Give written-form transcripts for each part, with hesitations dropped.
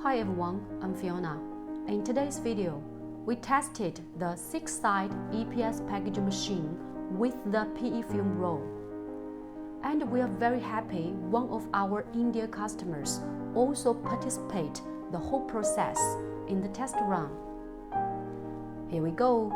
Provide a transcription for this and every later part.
Hi everyone, I'm Fiona. In today's video, we tested the 6-side EPS packaging machine with the PE film roll. And we are very happy one of our India customers also participated the whole process in the test run. Here we go.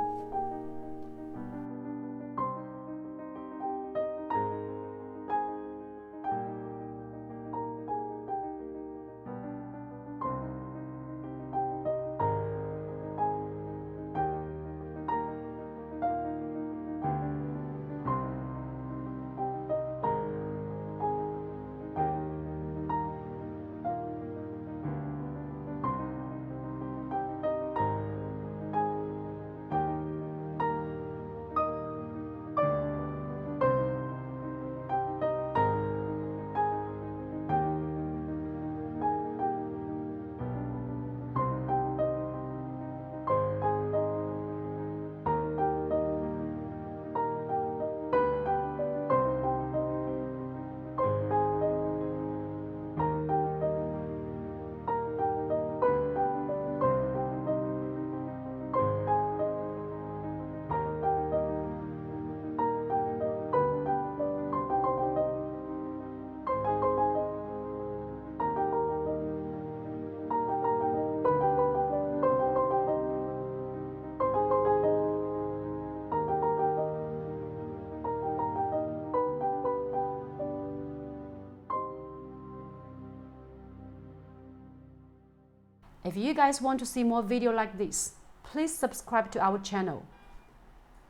If you guys want to see more videos like this, please subscribe to our channel.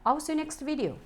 I'll see you next video.